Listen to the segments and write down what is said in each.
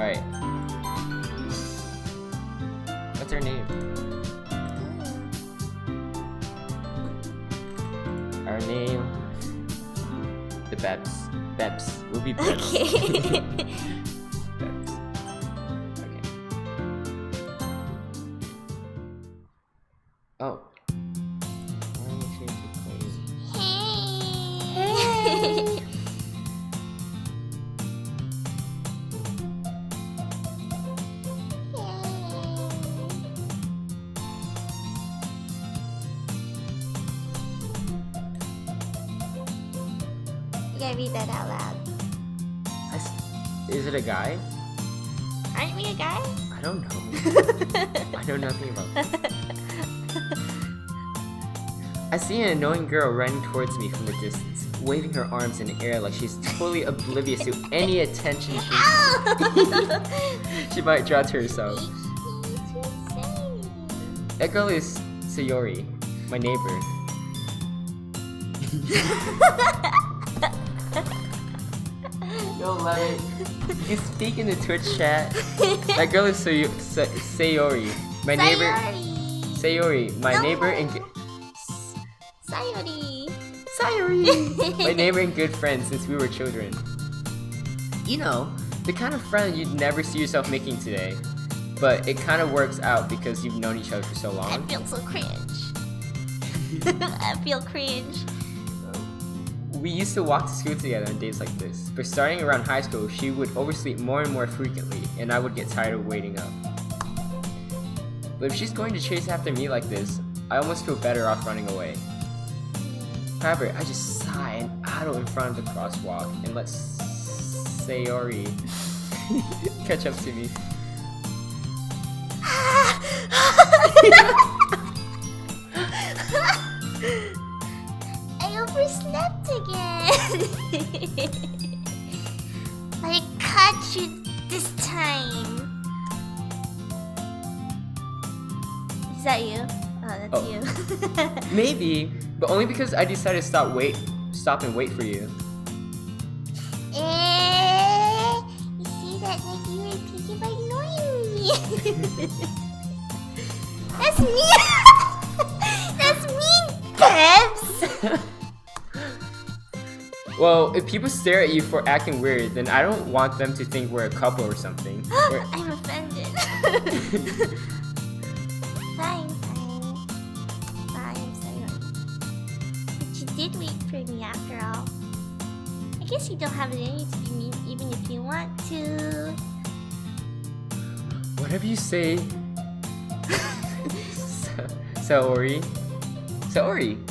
Alright. What's her name? Our name. The Bebs. Bebs. We'll be Bebs. Okay. Bebs. Okay. Oh. Why am I changing clothes? Hey. You gotta read that out loud. Is it a guy? Aren't we a guy? I don't know. I know nothing about that. I see an annoying girl running towards me from the distance, waving her arms in the air like she's totally oblivious to any attention she might draw to herself. That girl is Sayori, my neighbor. Yo, like, you can speak in the Twitch chat. That girl is Sayori, my neighbor. Sayori, my neighbor and Sayori, my neighbor and good friend since we were children. You know, the kind of friend you'd never see yourself making today, but it kind of works out because you've known each other for so long. I feel so cringe. I feel cringe. We used to walk to school together on days like this, but starting around high school, she would oversleep more and more frequently, and I would get tired of waiting up. But if she's going to chase after me like this, I almost feel better off running away. However, I just sigh and idle in front of the crosswalk and let Sayori catch up to me. I overslept again. I caught you this time. Is that you? Oh, that's you. Maybe, but only because I decided to stop and wait for you. You see that like you were thinking by ignoring me. That's me. That's me, Bebs. Well, if people stare at you for acting weird, then I don't want them to think we're a couple or something. I'm offended. Fine. I'm sorry. But you did wait for me after all. I guess you don't have it in you to be mean even if you want to. Whatever you say. Sayori,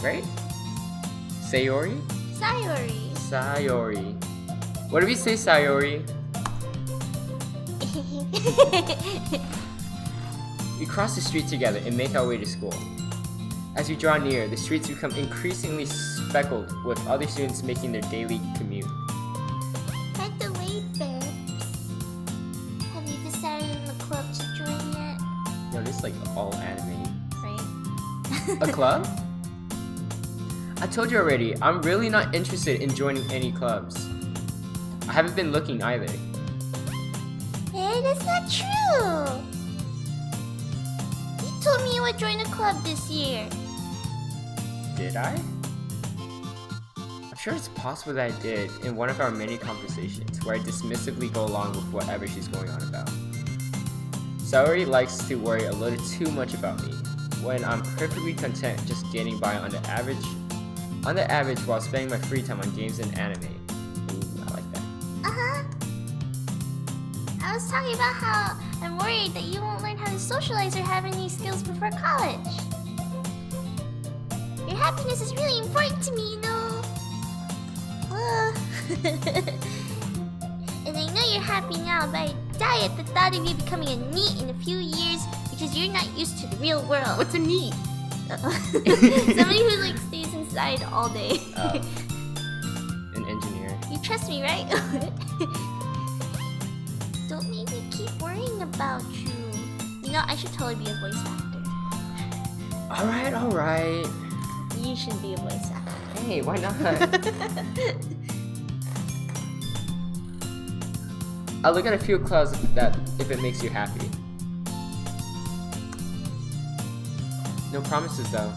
right? Sayori? Sayori. Whatever you say, Sayori. We cross the street together and make our way to school. As we draw near, the streets become increasingly speckled with other students making their daily commute. By the way, Bebs, have you decided on the club to join yet? Yo, this is like all anime. Right? A club? I told you already, I'm really not interested in joining any clubs. I haven't been looking either. Hey, that's not true! You told me you would join a club this year. Did I? I'm sure it's possible that I did in one of our many conversations where I dismissively go along with whatever she's going on about. Sayori likes to worry a little too much about me, when I'm perfectly content just getting by on the average while spending my free time on games and anime. Ooh, I like that. Uh-huh. I was talking about how I'm worried that you won't learn how to socialize or have any skills before college. Your happiness is really important to me, you know. And I know you're happy now, but I die at the thought of you becoming a NEET in a few years because you're not used to the real world. What's a NEET? Somebody who like stays inside all day. An engineer. You trust me, right? Don't make me keep worrying about you. You know, I should totally be a voice actor. Alright. You should be a voice actor. Hey, why not? I'll look at a few clubs that if it makes you happy. No promises though.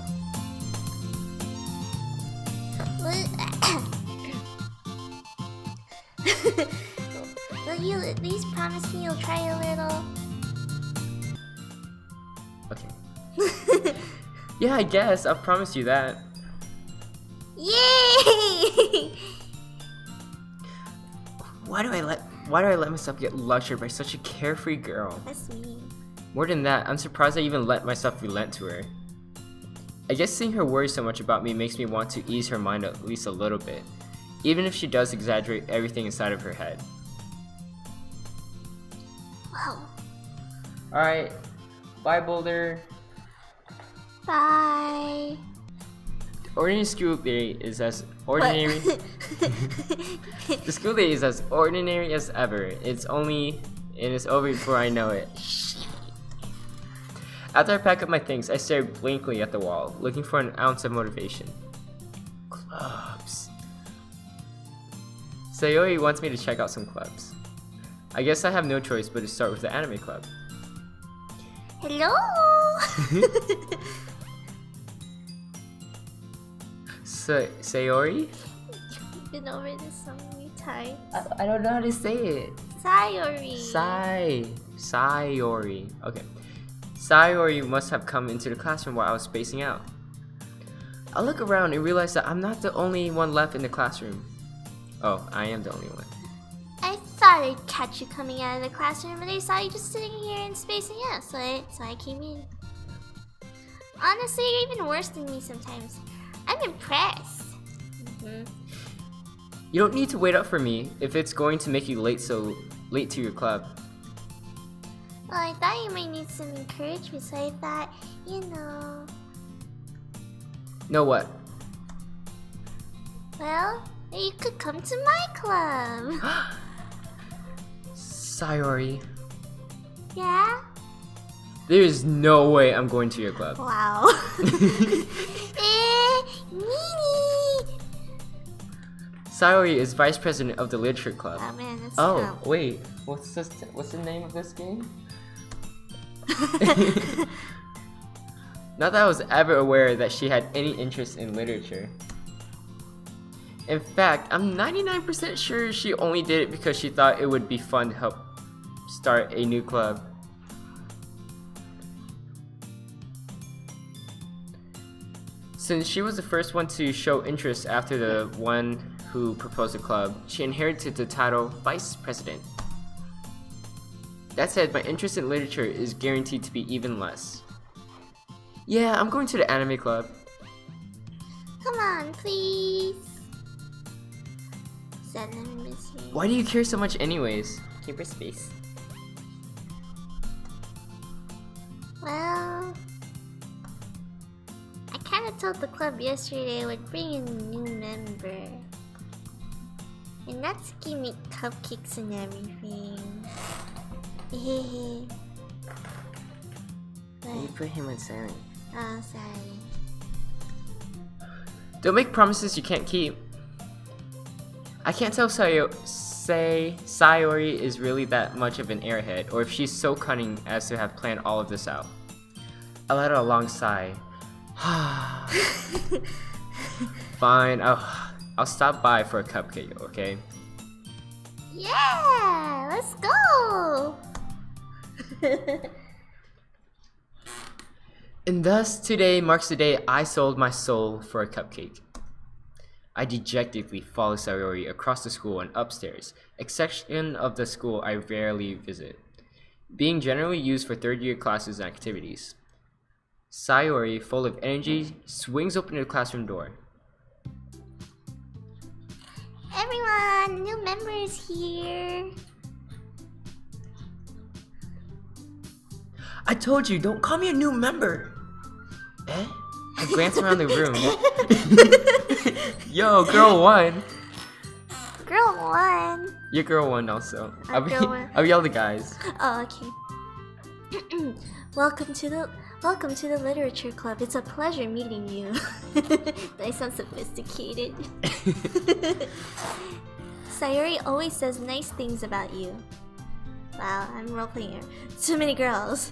Will you at least promise me you'll try a little? Okay. Yeah, I guess. I'll promise you that. Yay! Why do I let myself get lectured by such a carefree girl? That's me. More than that, I'm surprised I even let myself relent to her. I guess seeing her worry so much about me makes me want to ease her mind at least a little bit, even if she does exaggerate everything inside of her head. Wow. Alright, bye Boulder. Bye. Ordinary school day is as ordinary. The school day is as ordinary as ever. It's over before I know it. After I pack up my things, I stare blankly at the wall, looking for an ounce of motivation. Clubs. Sayori wants me to check out some clubs. I guess I have no choice but to start with the anime club. Hello. Sayori? You've been over this so many times. I don't know how to say it. Sayori. Sayori. Okay. Sayori must have come into the classroom while I was spacing out. I look around and realize that I'm not the only one left in the classroom. Oh, I am the only one. I thought I'd catch you coming out of the classroom, but I saw you just sitting here and spacing out, so I came in. Honestly, you're even worse than me sometimes. I'm impressed. You don't need to wait up for me if it's going to make you late to your club. Well, I thought you might need some encouragement, so I thought, you know... Know what? Well, you could come to my club. Sayori. Yeah? There is no way I'm going to your club. Wow. Meanie! Sayori is vice president of the literature club. Oh man, that's tough. Wait. What's the name of this game? Not that I was ever aware that she had any interest in literature. In fact, I'm 99% sure she only did it because she thought it would be fun to help start a new club. Since she was the first one to show interest after the one who proposed the club, she inherited the title Vice President. That said, my interest in literature is guaranteed to be even less. Yeah, I'm going to the anime club. Come on, please. Miss me. Why do you care so much anyways? Keep her space. Well... I kinda told the club yesterday I would bring in a new member. And not to give me cupcakes and everything. You put him on silent. Oh, sorry. Don't make promises you can't keep. I can't tell Sayori is really that much of an airhead, or if she's so cunning as to have planned all of this out. I let out a long sigh. Fine, I'll stop by for a cupcake, okay? Yeah, let's go! And thus, today marks the day I sold my soul for a cupcake. I dejectedly follow Sayori across the school and upstairs, a section of the school I rarely visit, being generally used for third-year classes and activities. Sayori, full of energy, swings open the classroom door. Everyone, new member is here. I told you, don't call me a new member. Eh? I glance around the room. Yo, girl one. Girl one. You're girl one also. Girl one. I'll yell the guys. Oh, okay. Welcome to the literature club. It's a pleasure meeting you. I sound sophisticated. Sayori always says nice things about you. Wow, I'm roleplaying her. So many girls.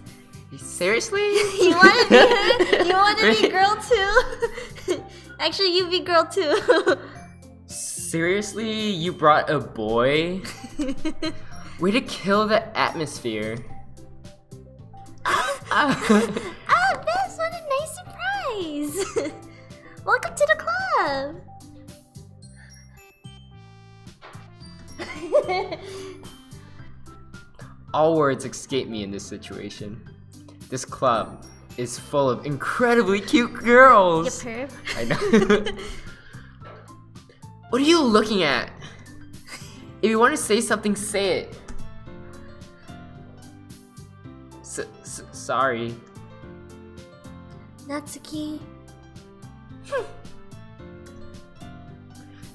Seriously? You wanna be her? You wanna be girl too? Actually, you be girl too. Seriously? You brought a boy? Way to kill the atmosphere. Bebs, what a nice surprise! Welcome to the club! All words escape me in this situation. This club is full of incredibly cute girls. You perv. I know. What are you looking at? If you want to say something, say it. Sorry. Natsuki.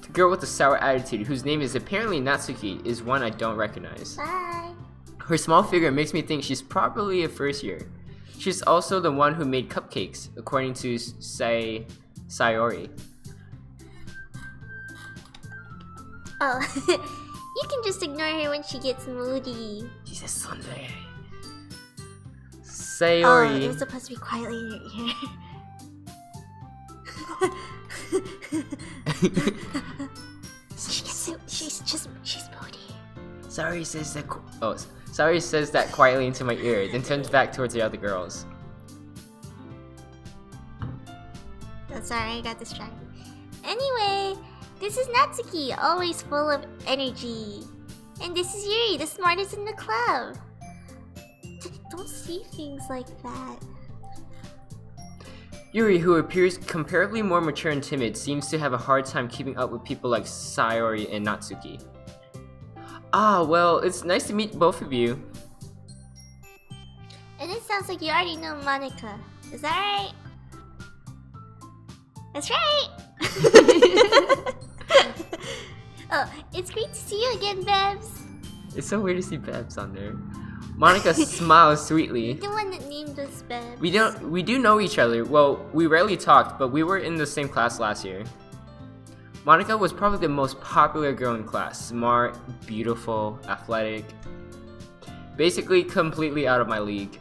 The girl with the sour attitude, whose name is apparently Natsuki, is one I don't recognize. Bye. Her small figure makes me think she's probably a first year. She's also the one who made cupcakes, according to Sayori. Oh, you can just ignore her when she gets moody. She's a Sunday. Oh, Sayori. it was supposed to be quietly in your ear. She's moody. Sayori says that quietly into my ear, then turns back towards the other girls. Oh, sorry, I got distracted. Anyway, this is Natsuki, always full of energy. And this is Yuri, the smartest in the club. Don't see things like that. Yuri, who appears comparably more mature and timid, seems to have a hard time keeping up with people like Sayori and Natsuki. Ah, well, it's nice to meet both of you. And it sounds like you already know Monica. Is that right? That's right! Oh, it's great to see you again, Bebs. It's so weird to see Bebs on there. Monica smiles sweetly. The one that named us Bebs. We do know each other. Well, we rarely talked, but we were in the same class last year. Monica was probably the most popular girl in class. Smart, beautiful, athletic. Basically, completely out of my league.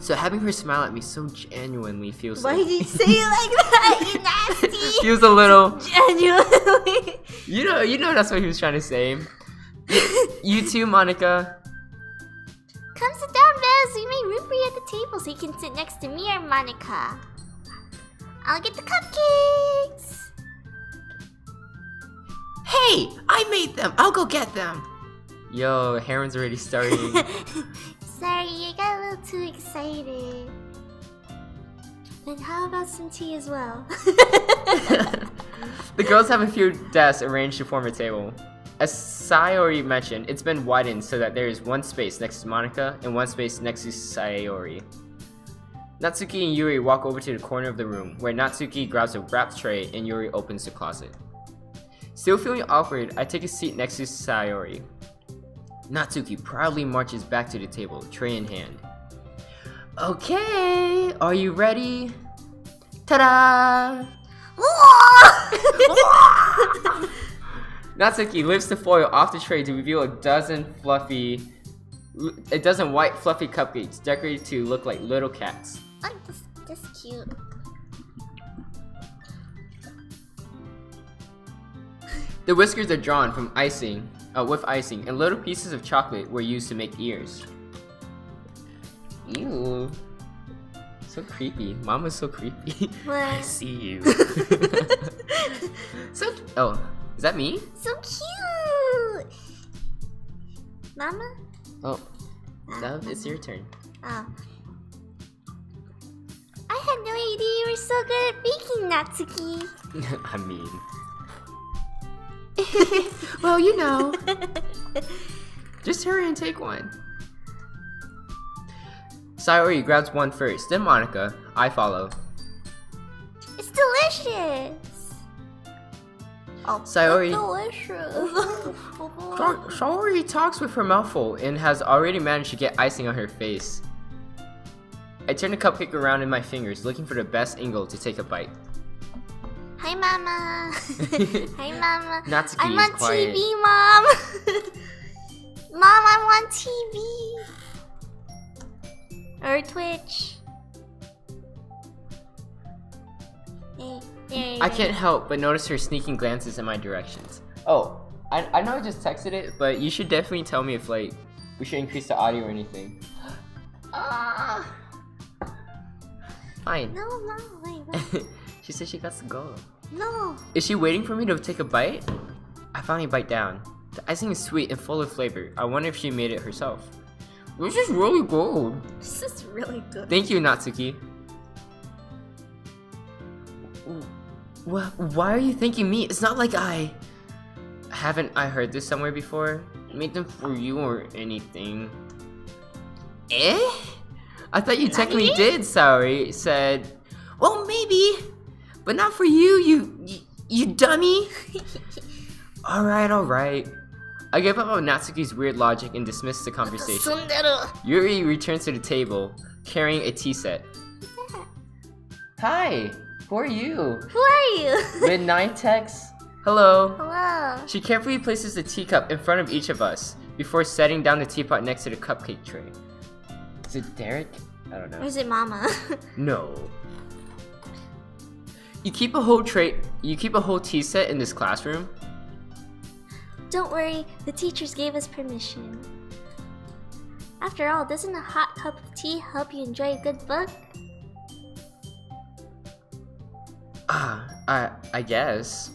So having her smile at me so genuinely feels Why like... did you say it like that, you nasty? Feels a little... Genuinely. You know that's what he was trying to say. You too, Monica. Come sit down, Bebs. We made room for you at the table so you can sit next to me or Monica. I'll get the cupcakes. Hey, I made them. I'll go get them. Yo, Harem's already starting. Sorry, I got a little too excited. Then how about some tea as well? The girls have a few desks arranged to form a table. As Sayori mentioned, it's been widened so that there is one space next to Monica and one space next to Sayori. Natsuki and Yuri walk over to the corner of the room, where Natsuki grabs a wrapped tray and Yuri opens the closet. Still feeling awkward, I take a seat next to Sayori. Natsuki proudly marches back to the table, tray in hand. Okay, are you ready? Ta-da! Natsuki lifts the foil off the tray to reveal a dozen white fluffy cupcakes decorated to look like little cats. Oh, this cute. The whiskers are drawn from with icing, and little pieces of chocolate were used to make ears. Ew. So creepy. Mama's so creepy. I see you. Oh, is that me? So cute! Mama? Oh, Dove, it's your turn. Oh. I had no idea you were so good at baking, Natsuki. I mean... well, you know. Just hurry and take one. Sayori grabs one first, then Monica. I follow. It's delicious. Oh, Sayori... delicious. Sayori talks with her mouth full and has already managed to get icing on her face. I turn the cupcake around in my fingers, looking for the best angle to take a bite. Hi, Mama. Hi, Mama. Natsuki I'm is on quiet. TV, Mom. Mom, I'm on TV. Or Twitch. There. I can't help but notice her sneaking glances in my directions. Oh, I know I just texted it, but you should definitely tell me if like we should increase the audio or anything. Fine. No, wait. She said she got to go. No. Is she waiting for me to take a bite? I finally bite down. The icing is sweet and full of flavor. I wonder if she made it herself. This is really good. This is really good. Thank you, Natsuki. Why are you thanking me? It's not like haven't I heard this somewhere before? Made them for you or anything. Eh? I thought you technically did, Saori said. Well, maybe, but not for you, you dummy. Alright. I gave up on Natsuki's weird logic and dismissed the conversation. Yuri returns to the table, carrying a tea set. Hi, who are you? Who are you? Midnight Tex. Hello. Hello. She carefully places the teacup in front of each of us before setting down the teapot next to the cupcake tray. Is it Derek? I don't know. Or is it Mama? No. You keep a whole tea set in this classroom? Don't worry, the teachers gave us permission. After all, doesn't a hot cup of tea help you enjoy a good book? I guess.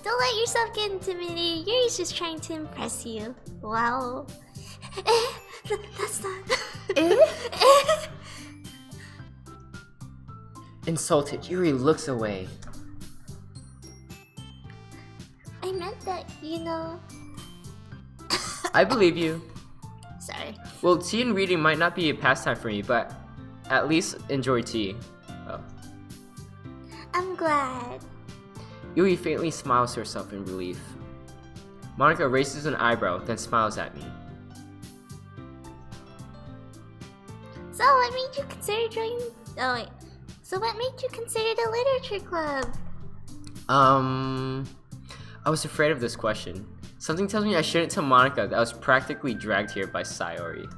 Don't let yourself get intimidated. Yuri's just trying to impress you. Wow. That's not. Insulted, Yuri looks away. I meant that, you know. I believe you. Sorry. Well, tea and reading might not be a pastime for you, but at least enjoy tea. Oh. I'm glad. Yuri faintly smiles to herself in relief. Monica raises an eyebrow, then smiles at me. So, what made you consider joining? Oh wait. So, what made you consider the literature club? I was afraid of this question. Something tells me I shouldn't tell Monica that I was practically dragged here by Sayori.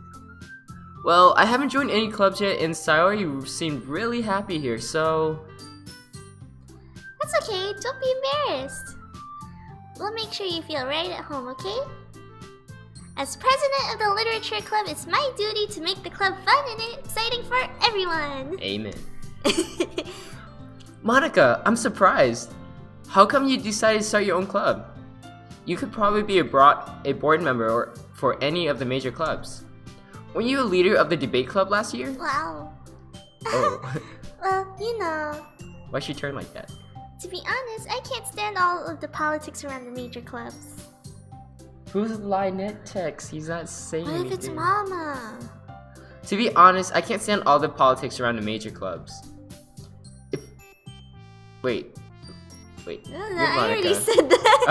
Well, I haven't joined any clubs yet, and Sayori seemed really happy here, so... That's okay, don't be embarrassed. We'll make sure you feel right at home, okay? As president of the literature club, it's my duty to make the club fun and exciting for everyone. Amen. Monica, I'm surprised. How come you decided to start your own club? You could probably be a board member for any of the major clubs. Weren't you a leader of the debate club last year? Wow. Oh. Well, you know. Why'd she turn like that? To be honest, I can't stand all of the politics around the major clubs. Who's Lynette Tex? He's not saying What if it's anything. Mama? To be honest, I can't stand all the politics around the major clubs. Wait. I already said that.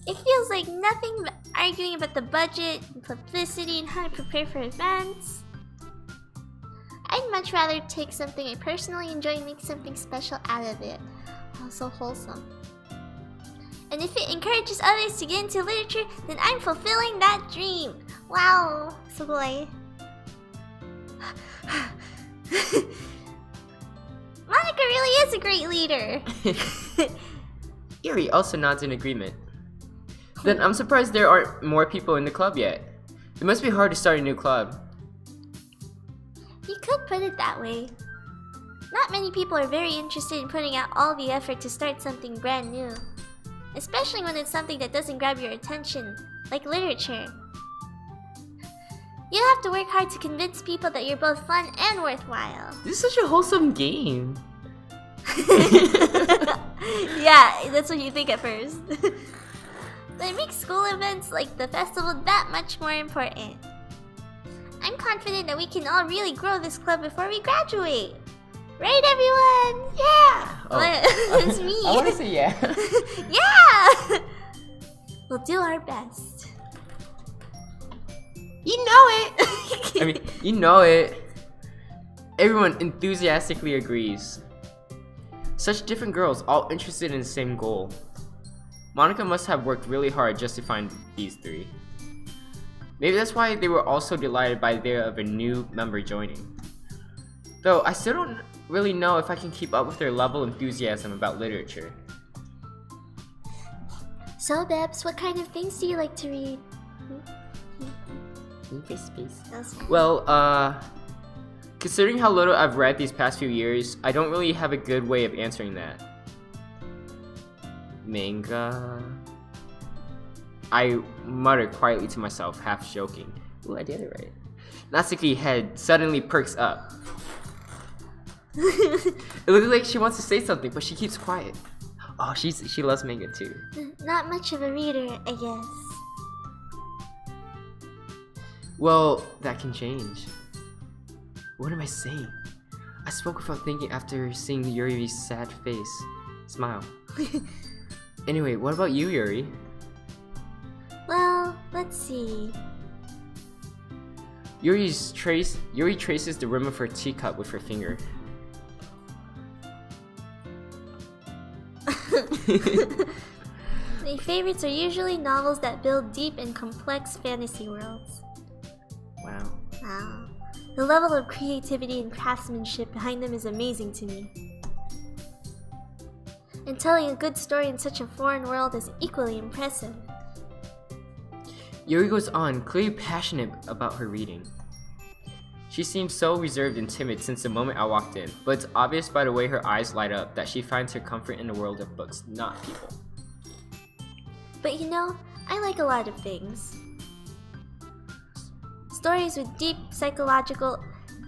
It feels like nothing but arguing about the budget, and publicity, and how to prepare for events. I'd much rather take something I personally enjoy and make something special out of it. Oh, so wholesome. And if it encourages others to get into literature, then I'm fulfilling that dream. Wow, sugoi. Monica really is a great leader. Yuri also nods in agreement. Then I'm surprised there aren't more people in the club yet. It must be hard to start a new club. You could put it that way. Not many people are very interested in putting out all the effort to start something brand new. Especially when it's something that doesn't grab your attention, like literature. You have to work hard to convince people that you're both fun and worthwhile. This is such a wholesome game. Yeah, that's what you think at first. But it makes school events like the festival that much more important. I'm confident that we can all really grow this club before we graduate. Right, everyone? Yeah! Oh. It's me. I want to say yeah. Yeah! We'll do our best. You know it! I mean, you know it. Everyone enthusiastically agrees. Such different girls, all interested in the same goal. Monica must have worked really hard just to find these three. Maybe that's why they were all so delighted by the idea of a new member joining. Though, I still don't really know if I can keep up with their level of enthusiasm about literature. So, Bebs, what kind of things do you like to read? Well, considering how little I've read these past few years, I don't really have a good way of answering that. Manga? I muttered quietly to myself, half joking. Ooh, I did it right. Natsuki's head suddenly perks up. It looks like she wants to say something, but she keeps quiet. Oh, she loves manga too. Not much of a reader, I guess. Well, that can change. What am I saying? I spoke without thinking after seeing Yuri's sad face. Smile. Anyway, what about you, Yuri? Well, let's see. Yuri traces the rim of her teacup with her finger. My favorites are usually novels that build deep and complex fantasy worlds. Wow. Wow. The level of creativity and craftsmanship behind them is amazing to me. And telling a good story in such a foreign world is equally impressive. Yuri goes on, clearly passionate about her reading. She seems so reserved and timid since the moment I walked in, but it's obvious by the way her eyes light up that she finds her comfort in the world of books, not people. But you know, I like a lot of things. Stories with deep psychological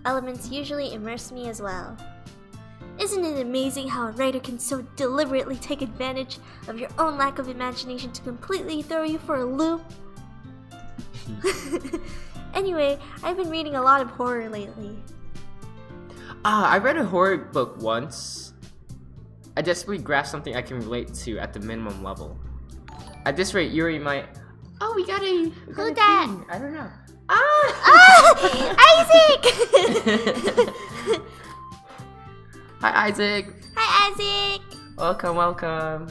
elements usually immerse me as well. Isn't it amazing how a writer can so deliberately take advantage of your own lack of imagination to completely throw you for a loop? Anyway, I've been reading a lot of horror lately. I read a horror book once. I desperately grasped something I can relate to at the minimum level. At this rate, Yuri might... Oh, we got a... Who that? Thing. I don't know. Isaac! Hi, Isaac. Hi, Isaac! Welcome.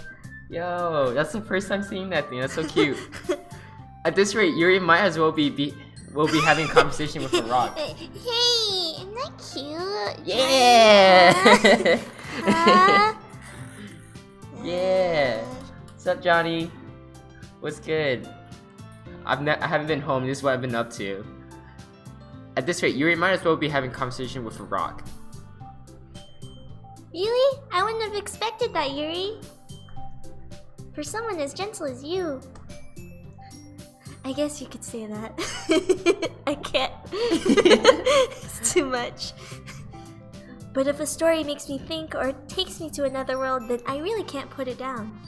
Yo, that's the first time seeing that thing. That's so cute. At this rate, Yuri might as well be having a conversation with a rock. Hey, isn't that cute? Yeah! Yeah. What's up, Johnny? What's good? I haven't been home. This is what I've been up to. At this rate, Yuri might as well be having a conversation with a rock. Really? I wouldn't have expected that, Yuri. For someone as gentle as you. I guess you could say that. I can't. It's too much. But if a story makes me think or takes me to another world, then I really can't put it down.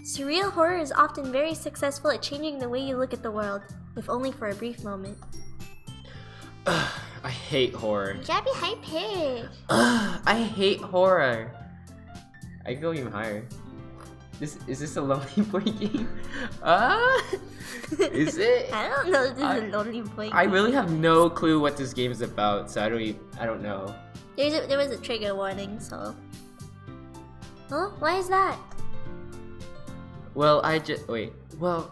Surreal horror is often very successful at changing the way you look at the world, if only for a brief moment. I hate horror. You gotta be high-pitched. I hate horror. I can go even higher. Is this a Lonely Boy game? Is it? I don't know if this is a Lonely Boy game. I really have no clue what this game is about, so I don't know. There was a trigger warning, so... Huh? Why is that? Well, wait. Well,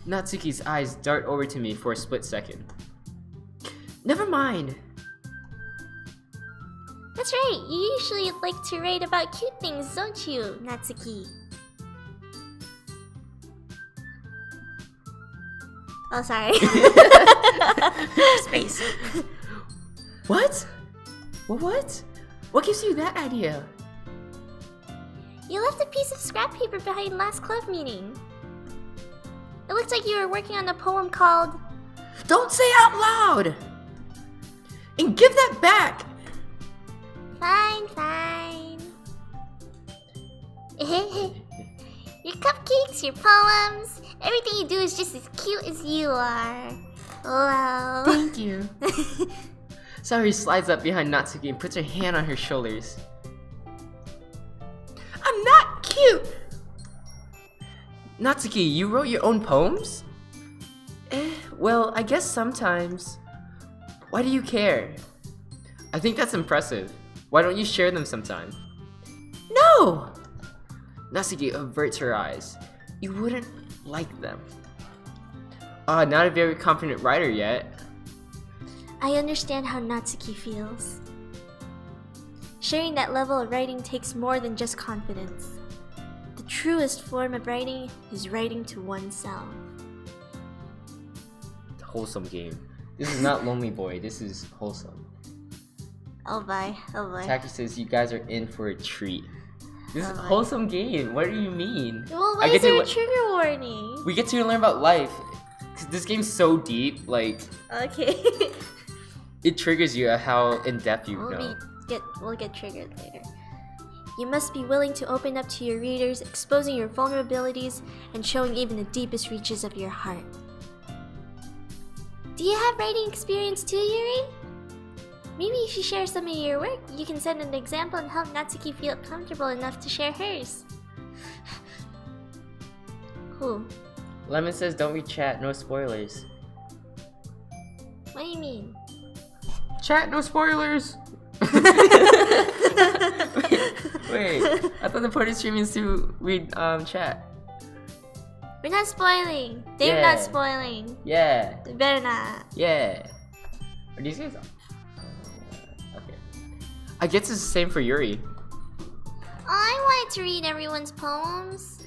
Natsuki's eyes dart over to me for a split second. Never mind. That's right, you usually like to write about cute things, don't you, Natsuki? Oh, sorry. Space. What? What? What gives you that idea? You left a piece of scrap paper behind last club meeting. It looks like you were working on a poem called... Don't say out loud! And give that back! Fine. Your cupcakes, your poems, everything you do is just as cute as you are. Wow. Thank you. Sayuri slides up behind Natsuki and puts her hand on her shoulders. I'm not cute! Natsuki, you wrote your own poems? Well, I guess sometimes. Why do you care? I think that's impressive. Why don't you share them sometime? No! Natsuki averts her eyes. You wouldn't like them. Not a very confident writer yet. I understand how Natsuki feels. Sharing that level of writing takes more than just confidence. The truest form of writing is writing to oneself. Wholesome game. This is not Lonely Boy, this is wholesome. Oh boy, oh boy. Taki says you guys are in for a treat. This is a boy. wholesome game. What do you mean? Well, why is there a trigger warning? We get to learn about life. This game's so deep, like Okay. it triggers you at how in depth you know. We'll get triggered later. You must be willing to open up to your readers, exposing your vulnerabilities and showing even the deepest reaches of your heart. Do you have writing experience too, Yuri? Maybe if you share some of your work, you can set an example and help Natsuki feel comfortable enough to share hers. Who? Lemon says don't read chat, no spoilers. What do you mean? Chat, no spoilers! Wait, I thought the point of streaming is to read chat. We're not spoiling. They're Yeah. not spoiling. Yeah. They better not. Yeah. Are these guys? Okay. I guess it's the same for Yuri. I wanted to read everyone's poems.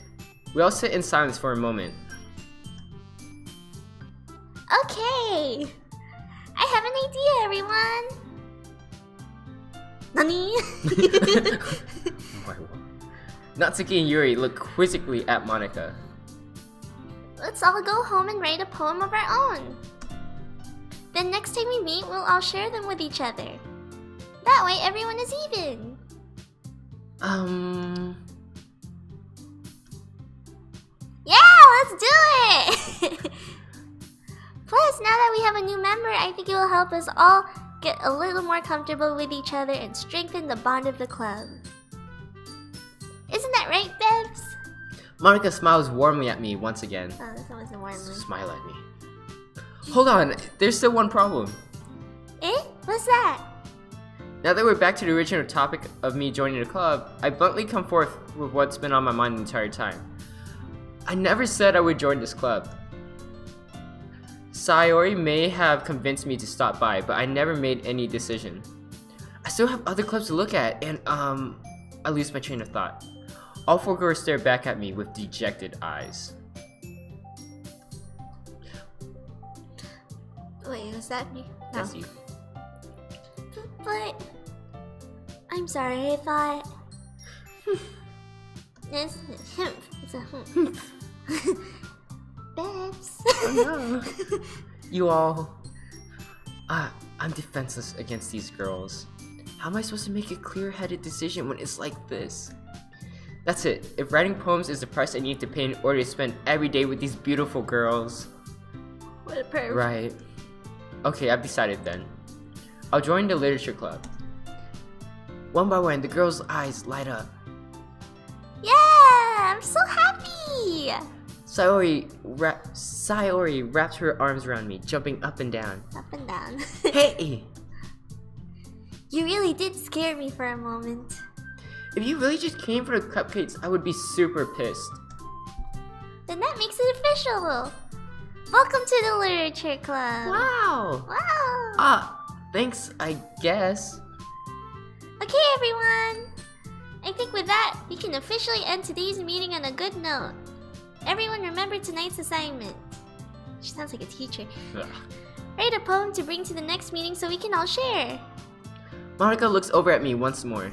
We all sit in silence for a moment. Okay. I have an idea, everyone. Nani? Natsuki and Yuri look quizzically at Monica. Let's all go home and write a poem of our own. Then next time we meet, we'll all share them with each other. That way everyone is even. Yeah, let's do it! Plus, now that we have a new member, I think it will help us all get a little more comfortable with each other and strengthen the bond of the club. Isn't that right, Bebs? Monica smiles warmly at me once again. Oh, this one wasn't warmly. Smile at me. Hold on, there's still one problem. Eh? What's that? Now that we're back to the original topic of me joining the club, I bluntly come forth with what's been on my mind the entire time. I never said I would join this club. Sayori may have convinced me to stop by, but I never made any decision. I still have other clubs to look at, and I lose my train of thought. All four girls stare back at me with dejected eyes. Wait, was that me? No. That's you. But I'm sorry, I thought it's a Bebs. Oh no. You all... I'm defenseless against these girls. How am I supposed to make a clear-headed decision when it's like this? That's it. If writing poems is the price I need to pay in order to spend every day with these beautiful girls... What a perv. Right. Okay, I've decided then. I'll join the literature club. One by one, the girls' eyes light up. Yeah, I'm so happy. Sayori wraps her arms around me, jumping up and down. Up and down. Hey! You really did scare me for a moment. If you really just came for the cupcakes, I would be super pissed. Then that makes it official. Welcome to the literature club. Wow! Wow. Thanks, I guess. Okay, everyone. I think with that, we can officially end today's meeting on a good note. Everyone remember tonight's assignment. She sounds like a teacher. Ugh. Write a poem to bring to the next meeting so we can all share. Monica looks over at me once more.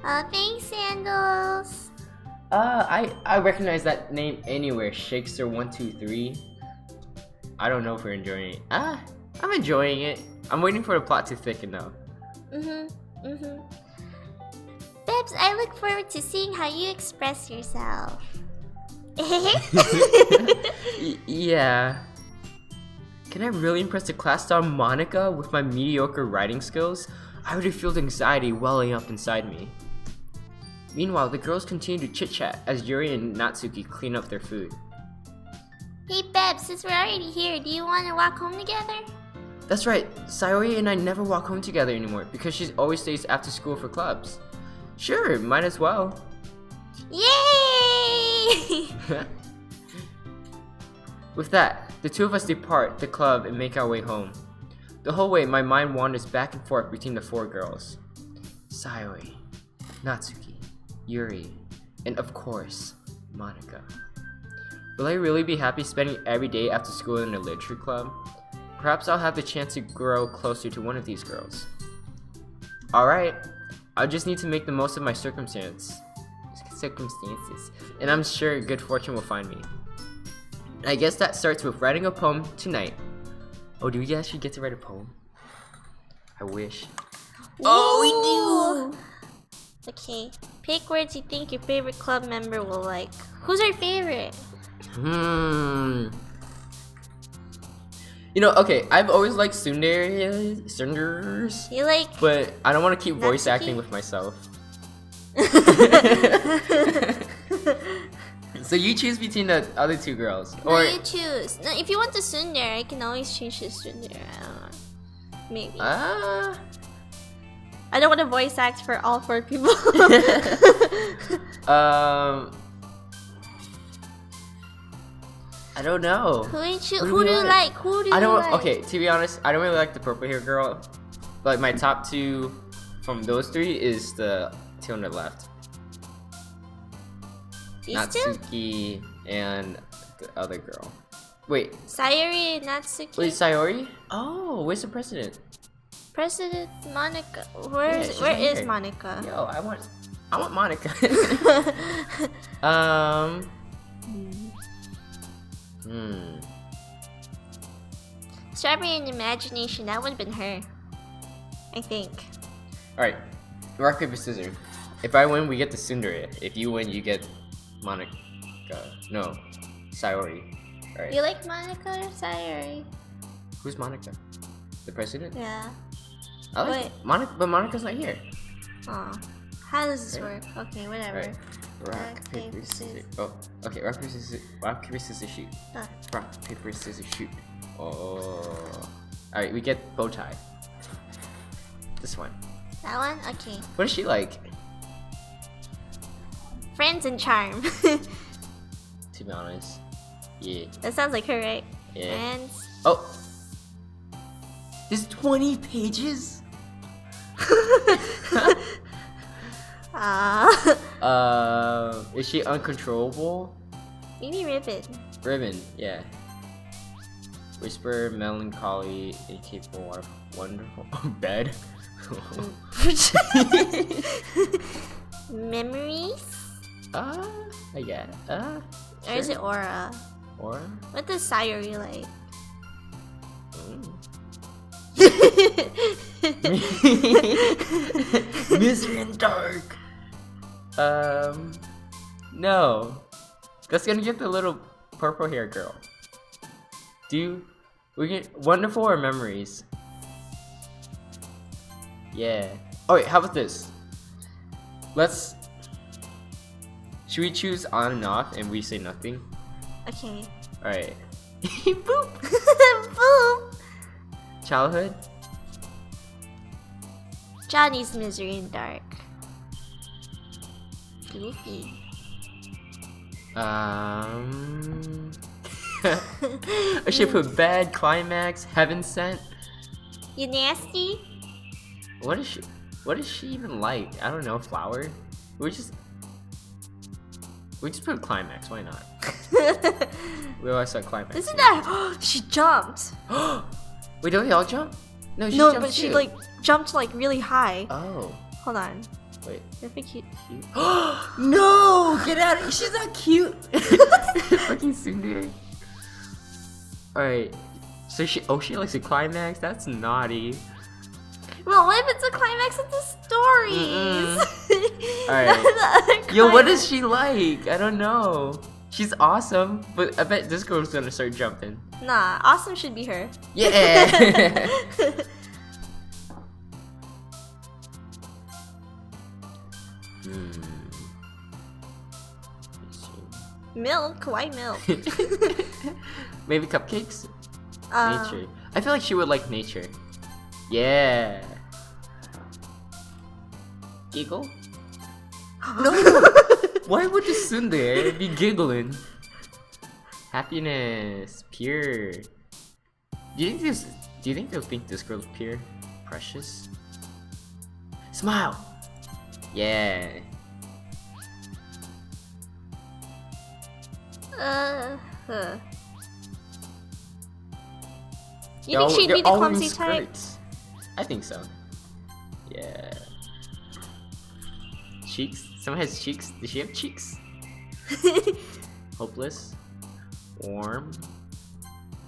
Thanks, Sandals. I recognize that name anywhere. Shakespeare 123. I don't know if we're enjoying it. I'm enjoying it. I'm waiting for the plot to thicken though. Bebs, I look forward to seeing how you express yourself. Yeah. Can I really impress the class star Monica with my mediocre writing skills? I already feel the anxiety welling up inside me. Meanwhile, the girls continue to chit-chat as Yuri and Natsuki clean up their food. Hey Bebs, since we're already here, do you want to walk home together? That's right. Sayori and I never walk home together anymore because she always stays after school for clubs. Sure, might as well. Yay! With that, the two of us depart the club and make our way home. The whole way, my mind wanders back and forth between the four girls. Sayori, Natsuki, Yuri, and of course, Monica. Will I really be happy spending every day after school in a literature club? Perhaps I'll have the chance to grow closer to one of these girls. Alright, I just need to make the most of my circumstances, and I'm sure good fortune will find me. I guess that starts with writing a poem tonight. Oh, do we actually get to write a poem? I wish. Oh, we do! Okay, pick words you think your favorite club member will like. Who's our favorite? You know, okay, I've always liked tsunders, You like? but I don't want to keep voice Natsuki? acting with myself. So you choose between the other two girls, No, or you choose. No, if you want the tsundere, I can always change the tsundere. I don't know. Maybe. I don't want to voice act for all 4 people. I don't know. Who do you we like? Who do you I don't. like? Okay, to be honest, I don't really like the purple hair girl. But my top 2 from those 3 is the 2 on the left. These Natsuki and the other girl. Wait. Sayori and Natsuki. Wait, Sayori? Oh, where's the president? President Monica. Where she's is right here. Monica? Yo, I want Monica. Strawberry and Imagination. That would have been her. I think. Alright. Rock, paper, scissors. If I win, we get the tsundere. If you win, you get Monica. No. Sayori. Alright. You like Monica or Sayori? Who's Monica? The president? Yeah. I like Wait. Monica, but Monica's not here. Oh. How does this work? Okay, whatever. Alright. Rock, paper, scissors. Oh, okay. Rock, paper, scissors. Rock, paper, scissors, shoot. Rock, paper, scissors, shoot. Oh. Alright, we get bow tie. This one. That one? Okay. What is she like? Friends and Charm. To be honest. Yeah. That sounds like her, right? Yeah. Friends. Oh. There's 20 pages? Is she uncontrollable? Maybe Ribbon. Ribbon, yeah. Whisper, melancholy, incapable, wonderful. Bed. Memories? I guess. Or is it Aura? Or? What does Sayori like? Misery and dark. No. That's gonna get the little purple hair girl. We get wonderful or memories? Yeah. Oh wait, how about this? Should we choose on and off and we say nothing? Okay. Alright. Boop! Boom! Childhood? Johnny's Misery and Dark. Goofy. I should put bad, climax, heaven sent. You nasty? What is she even like? I don't know, flower? We just put climax, why not? We always said climax. Isn't that she jumped? Wait, don't they all jump? No, No, but she like jumped like really high. Oh. Hold on. Wait. You're cute. No! Get out of here! She's not cute! Fucking tsundere. Alright. So she likes a climax? That's naughty. Well, what if it's a climax of the stories? Alright. Yo, what is she like? I don't know. She's awesome, but I bet this girl's gonna start jumping. Nah, awesome should be her. Yeah! Milk? Why milk? Maybe cupcakes? Nature. I feel like she would like nature. Yeah. Giggle? No! Why would the tsundere be giggling? Happiness. Pure. Do you think they'll think this girl's pure? Precious? Smile! Yeah. You think she'd be the clumsy type? I think so. Yeah. Cheeks? Someone has cheeks? Does she have cheeks? Hopeless? Warm?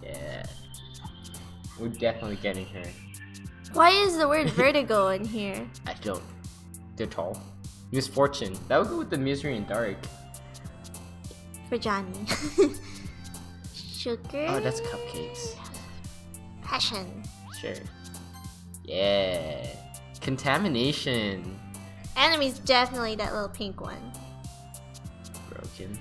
Yeah. We're definitely getting her. Why is the word vertigo in here? I don't. They're tall. Misfortune. That would go with the misery and dark. For Johnny. Sugar. Oh, that's cupcakes. Passion. Sure. Yeah. Contamination. Enemy's definitely that little pink one. Broken.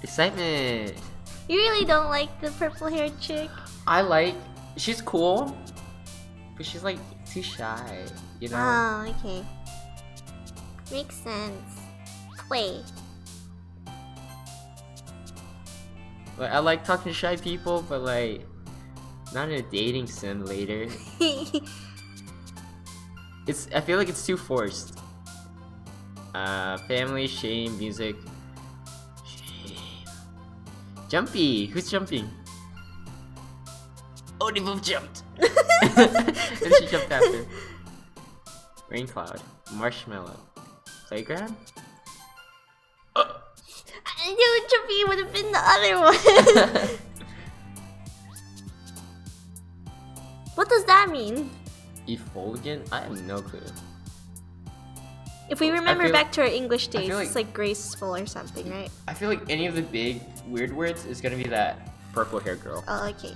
Excitement. You really don't like the purple-haired chick? She's cool, but she's like too shy, you know? Oh, okay. Makes sense. Play. Like, I like talking to shy people, but like, not in a dating sim later. I feel like it's too forced. Family, shame, music. Shame. Jumpy! Who's jumping? Oh, they both jumped! And she jumped after. Rain cloud. Marshmallow. Playground? I knew Jumpy would have been the other one! What does that mean? Effulgent? I have no clue. If we remember back to our English feel days, like- it's like graceful or something, right? I feel like any of the big weird words is gonna be that purple hair girl. Oh, okay.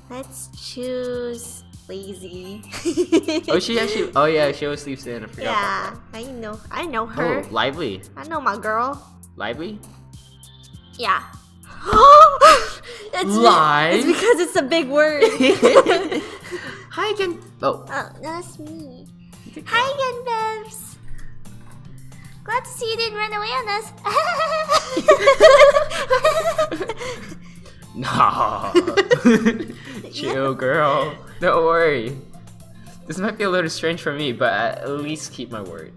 Let's choose lazy. Oh, she always sleeps in. I forgot Yeah, about I know her. that. Oh, lively. I know my girl. Lively? Yeah. Live? It's because it's a big word. Hi again. Oh. Oh, that's me. Hi again, Bebs. Glad to see you didn't run away on us. No. Chill, girl. Don't worry. This might be a little strange for me, but I at least keep my word.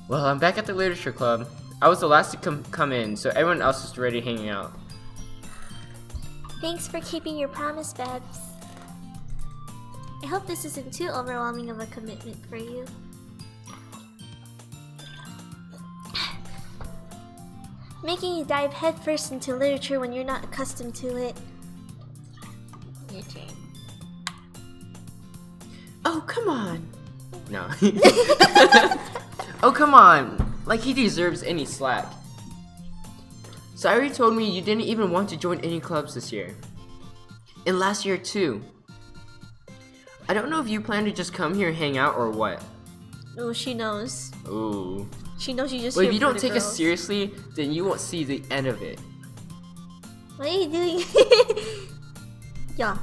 Well, I'm back at the literature club. I was the last to come in, so everyone else is already hanging out. Thanks for keeping your promise, Bebs. I hope this isn't too overwhelming of a commitment for you. Making you dive headfirst into literature when you're not accustomed to it. Your turn. Oh, come on. No. Oh, come on. Like he deserves any slack. Sayuri told me you didn't even want to join any clubs this year. And last year too. I don't know if you plan to just come here and hang out or what. Oh, she knows. Ooh. She knows you just. But here if you for don't the take girls. us seriously, then you won't see the end of it. What are you doing? Yeah.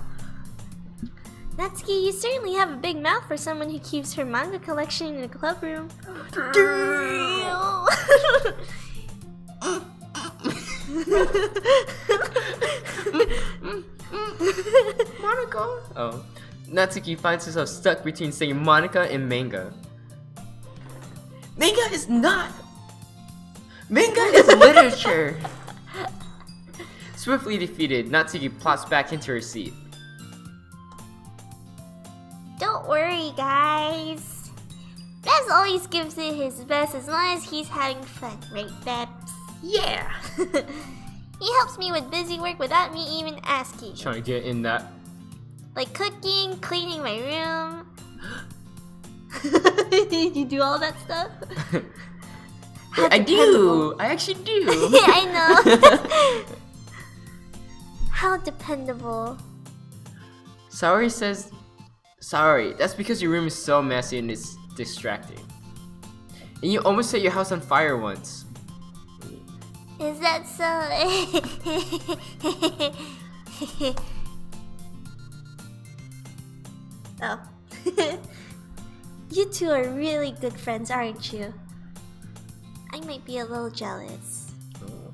Natsuki, you certainly have a big mouth for someone who keeps her manga collection in a club room. Monica? Oh. Natsuki finds herself stuck between saying Monica and manga. Manga is not! Manga is literature! Swiftly defeated, Natsuki plops back into her seat. Don't worry, guys. Bebs always gives it his best as long as he's having fun, right, Bebs? Yeah! He helps me with busy work without me even asking. Trying to get in that. Like cooking, cleaning my room. Did you do all that stuff? I do! I actually do! I know. How dependable. Sayuri says, sorry, that's because your room is so messy and it's distracting. And you almost set your house on fire once. Is that so? Oh. You two are really good friends, aren't you? I might be a little jealous. Oh.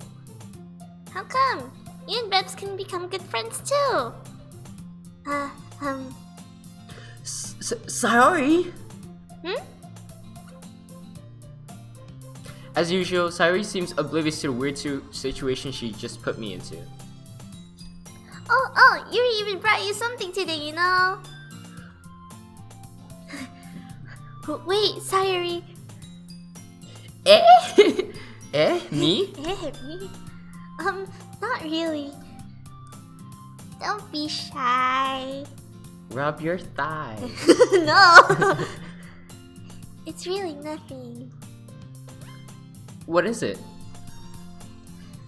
How come? You and Bebs can become good friends too. Sayori? Hmm? As usual, Sayori seems oblivious to the weird situation she just put me into. Oh, Yuri even brought you something today, you know? Wait, Sayori. Me? Me? Not really. Don't be shy. Rub your thigh. No! It's really nothing. What is it?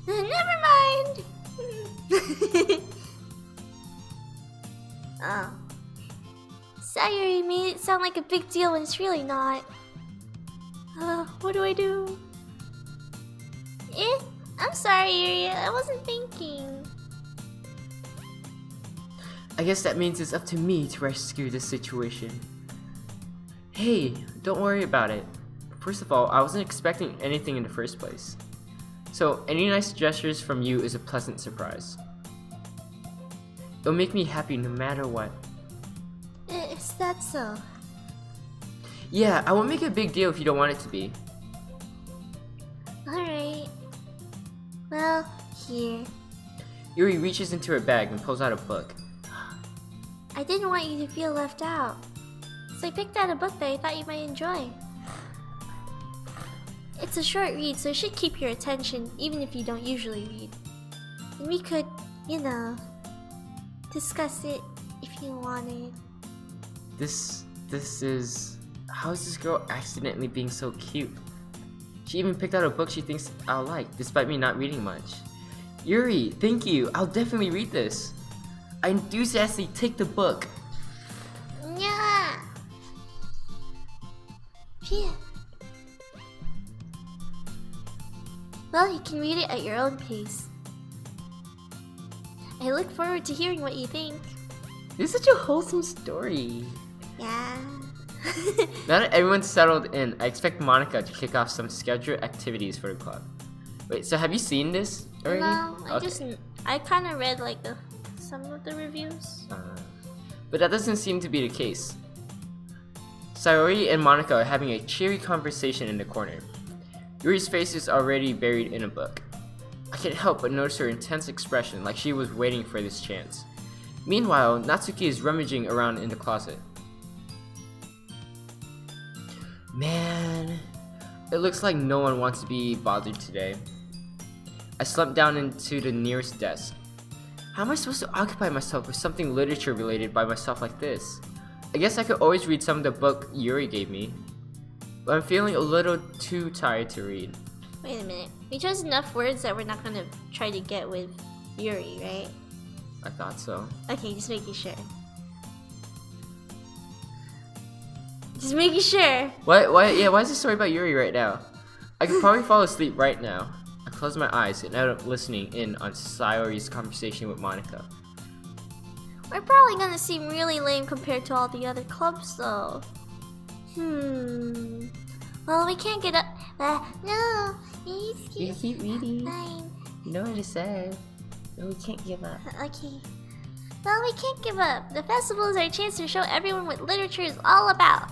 Never mind! Oh. Sayuri made it sound like a big deal when it's really not. What do I do? I'm sorry, Yuri. I wasn't thinking. I guess that means it's up to me to rescue this situation. Hey, don't worry about it. First of all, I wasn't expecting anything in the first place. So, any nice gestures from you is a pleasant surprise. It'll make me happy no matter what. Is that so? Yeah, I won't make it a big deal if you don't want it to be. Alright. Well, here. Yuri reaches into her bag and pulls out a book. I didn't want you to feel left out. So I picked out a book that I thought you might enjoy. It's a short read, so it should keep your attention even if you don't usually read. And we could, discuss it if you wanted. This is... How is this girl accidentally being so cute? She even picked out a book she thinks I'll like, despite me not reading much. Yuri, thank you. I'll definitely read this. I enthusiastically take the book. Yeah. Phew. Well, you can read it at your own pace. I look forward to hearing what you think. This is such a wholesome story. Yeah. Now that everyone's settled in, I expect Monica to kick off some scheduled activities for the club. Wait, so have you seen this already? No, Okay. I kind of read like some of the reviews. But that doesn't seem to be the case. Sayori and Monica are having a cheery conversation in the corner. Yuri's face is already buried in a book. I can't help but notice her intense expression, like she was waiting for this chance. Meanwhile, Natsuki is rummaging around in the closet. Man, it looks like no one wants to be bothered today. I slumped down into the nearest desk. How am I supposed to occupy myself with something literature related by myself like this? I guess I could always read some of the book Yuri gave me, but I'm feeling a little too tired to read. Wait a minute. We chose enough words that we're not gonna try to get with Yuri, right? I thought so. Okay, just making sure. Just making sure. Why is this story about Yuri right now? I could probably fall asleep right now. I close my eyes and end up listening in on Sayori's conversation with Monica. We're probably gonna seem really lame compared to all the other clubs, though. Well, we can't get up. No, You keep reading. Fine. You know what I said. No, we can't give up. Okay. Well, we can't give up. The festival is our chance to show everyone what literature is all about.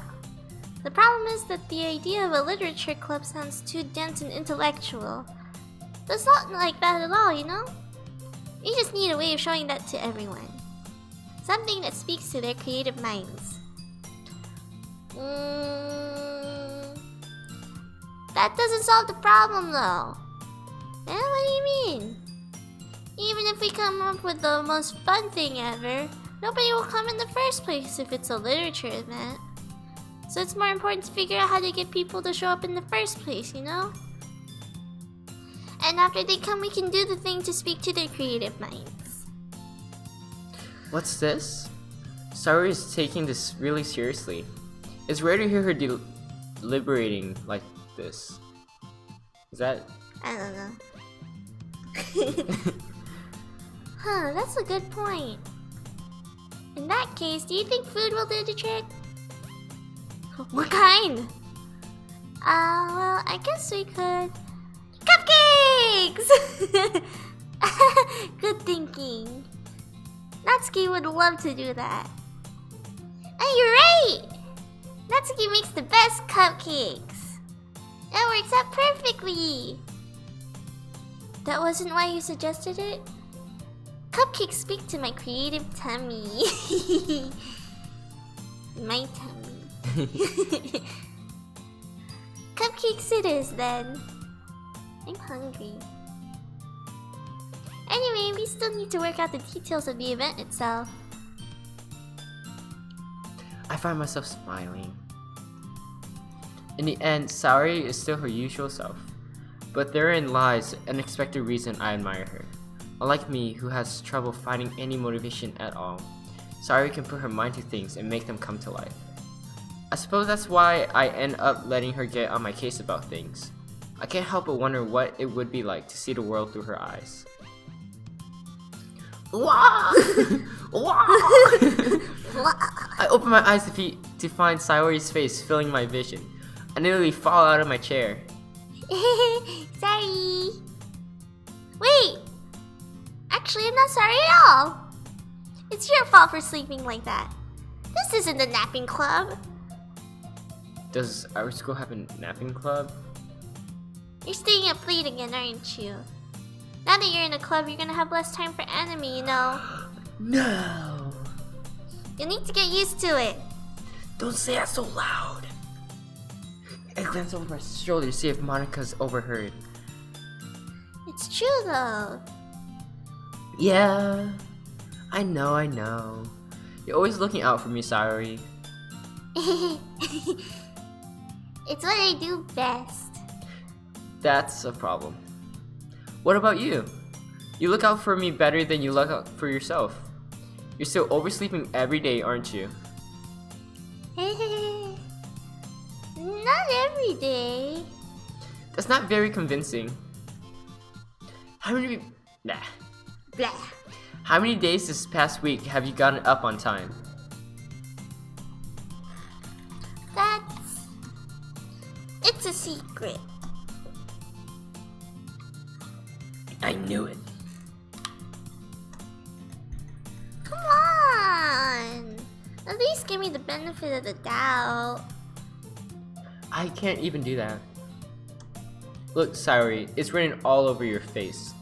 The problem is that the idea of a literature club sounds too dense and intellectual. But it's not like that at all, you know? We just need a way of showing that to everyone. Something that speaks to their creative minds. That doesn't solve the problem, though. Eh, what do you mean? Even if we come up with the most fun thing ever, nobody will come in the first place if it's a literature event. So it's more important to figure out how to get people to show up in the first place, you know? And after they come, we can do the thing to speak to their creative minds. What's this? Sayori is taking this really seriously. It's rare to hear her deliberating like this. Is that... I don't know. Huh, that's a good point. In that case, do you think food will do the trick? What kind? Well, I guess we could... Cupcakes! Good thinking. Natsuki would love to do that. And you're right! Natsuki makes the best cupcakes. That works out perfectly. That wasn't why you suggested it? Cupcakes speak to my creative tummy. My tummy. Cupcakes it is then. I'm hungry. Anyway, we still need to work out the details of the event itself. I find myself smiling. In the end, Saori is still her usual self. But therein lies an unexpected reason I admire her. Unlike me, who has trouble finding any motivation at all, Saori can put her mind to things and make them come to life. I suppose that's why I end up letting her get on my case about things. I can't help but wonder what it would be like to see the world through her eyes. Wah! Wah! I open my eyes to find Saori's face filling my vision. I nearly fall out of my chair. Sorry. Wait! Actually, I'm not sorry at all. It's your fault for sleeping like that. This isn't a napping club. Does our school have a napping club? You're staying up late again, aren't you? Now that you're in a club, you're gonna have less time for anime, you know. No! You need to get used to it. Don't say that so loud. I glance over my shoulder to see if Monika's overheard. It's true though. Yeah, I know. You're always looking out for me, Saori. It's what I do best. That's a problem. What about you? You look out for me better than you look out for yourself. You're still oversleeping every day, aren't you? Not every day. That's not very convincing. How many Blah. How many days this past week have you gotten up on time? It's a secret. I knew it. Come on. At least give me the benefit of the doubt. I can't even do that. Look, Saori, it's written all over your face.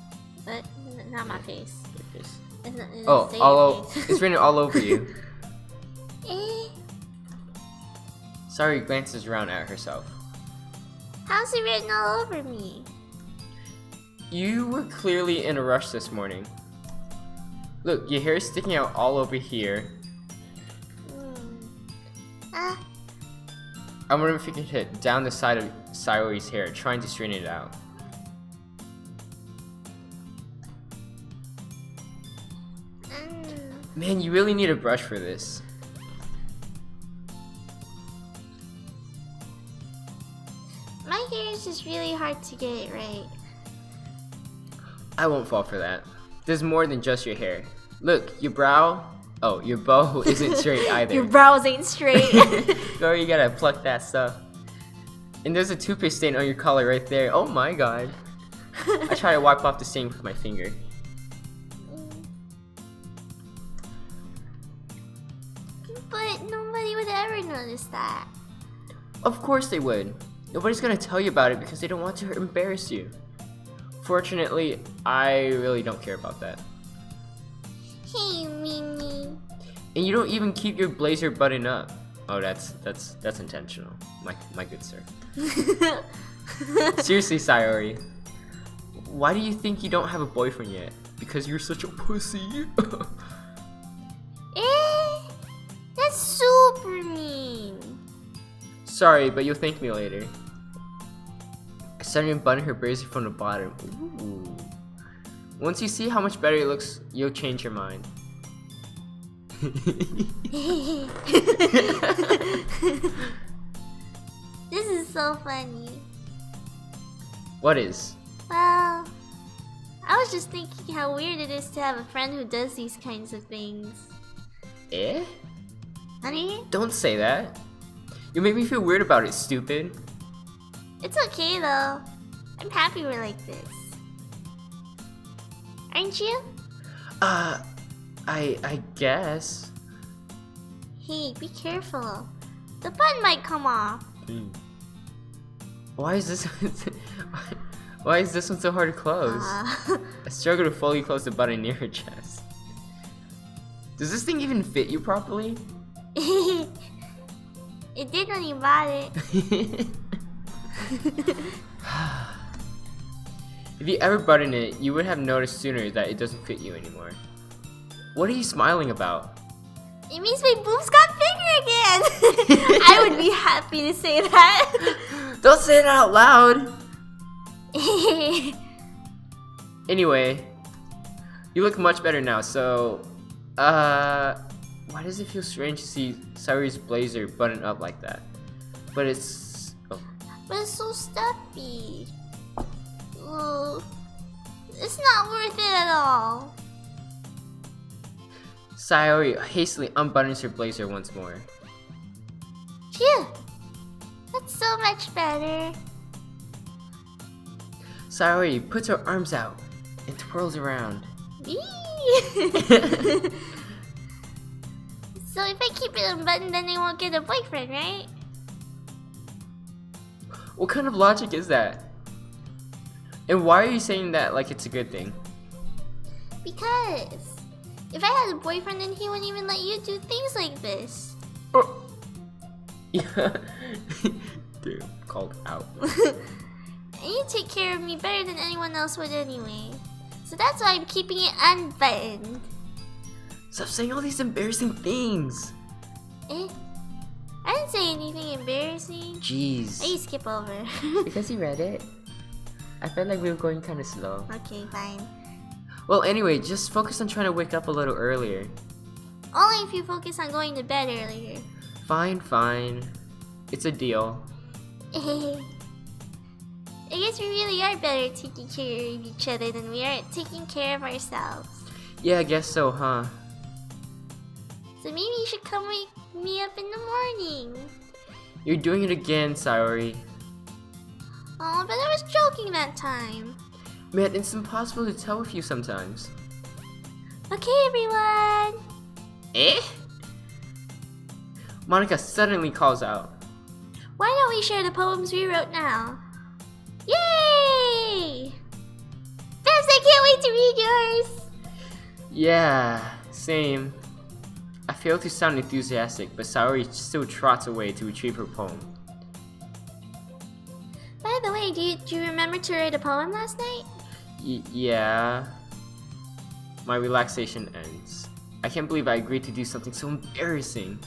But not my face. Your face. It's not, it Oh, doesn't say your face. it's written all over you. Eh? Saori glances around at herself. How's it written all over me? You were clearly in a rush this morning. Look, your hair is sticking out all over here. I wonder if you could hit down the side of Saori's hair, trying to straighten it out. Man, you really need a brush for this. My hair is just really hard to get it right. I won't fall for that. There's more than just your hair. Look, your brow... Oh, your bow isn't straight either. Your brows ain't straight. Girl, you gotta pluck that stuff. And there's a toothpaste stain on your collar right there. Oh my god. I try to wipe off the stain with my finger. But nobody would ever notice that. Of course they would. Nobody's gonna tell you about it because they don't want to embarrass you. Fortunately, I really don't care about that. Hey, Mimi. And you don't even keep your blazer buttoned up. Oh, that's intentional. My good sir. Seriously, Saori. Why do you think you don't have a boyfriend yet? Because you're such a pussy. That's super mean. Sorry, but you'll thank me later. I started to button her blazer from the bottom. Ooh. Once you see how much better it looks, you'll change your mind. This is so funny. What is? Well, I was just thinking how weird it is to have a friend who does these kinds of things. Eh? Honey? Don't say that. You make me feel weird about it, stupid. It's okay though. I'm happy we're like this. Aren't you? I guess. Hey, be careful. The button might come off. Why is this Why is this one so hard to close? I struggle to fully close the button near her chest. Does this thing even fit you properly? It did when you bought it. If you ever button it, you would have noticed sooner that it doesn't fit you anymore. What are you smiling about? It means my boobs got bigger again. I would be happy to say that. Don't say it out loud! Anyway, you look much better now, so... why does it feel strange to see Sayori's blazer buttoned up like that? But it's... oh. But it's so stuffy. Ugh. It's not worth it at all. Sayori hastily unbuttons her blazer once more. Phew! That's so much better. Sayori puts her arms out and twirls around. So if I keep it unbuttoned, then I won't get a boyfriend, right? What kind of logic is that? And why are you saying that like it's a good thing? Because if I had a boyfriend, then he wouldn't even let you do things like this. Oh. Yeah. Dude, called out. And you take care of me better than anyone else would anyway. So that's why I'm keeping it unbuttoned. Stop saying all these embarrassing things. Eh? I didn't say anything embarrassing. Jeez. You skip over. Because you read it. I felt like we were going kind of slow. Okay, fine. Well, anyway, just focus on trying to wake up a little earlier. Only if you focus on going to bed earlier. Fine, fine. It's a deal. I guess we really are better at taking care of each other than we are at taking care of ourselves. Yeah, I guess so, huh? So maybe you should come wake me up in the morning. You're doing it again, Sayori. Oh, but I was joking that time. Man, it's impossible to tell with you sometimes. Okay, everyone. Eh? Monica suddenly calls out. Why don't we share the poems we wrote now? Yay! Bebs, I can't wait to read yours! Yeah, same. I fail to sound enthusiastic, but Sayori still trots away to retrieve her poem. By the way, do you remember to write a poem last night? Yeah. My relaxation ends. I can't believe I agreed to do something so embarrassing.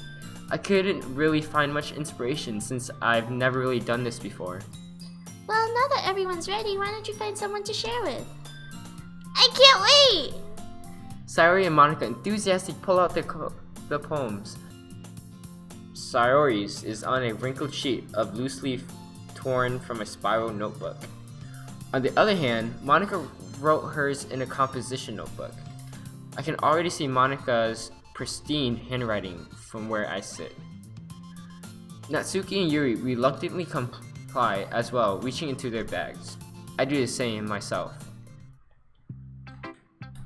I couldn't really find much inspiration since I've never really done this before. Well, now that everyone's ready, why don't you find someone to share with? I can't wait! Sayori and Monica enthusiastically pull out the poems. Sayori's is on a wrinkled sheet of loose leaf torn from a spiral notebook. On the other hand, Monica wrote hers in a composition notebook. I can already see Monica's pristine handwriting from where I sit. Natsuki and Yuri reluctantly comply as well, reaching into their bags. I do the same myself.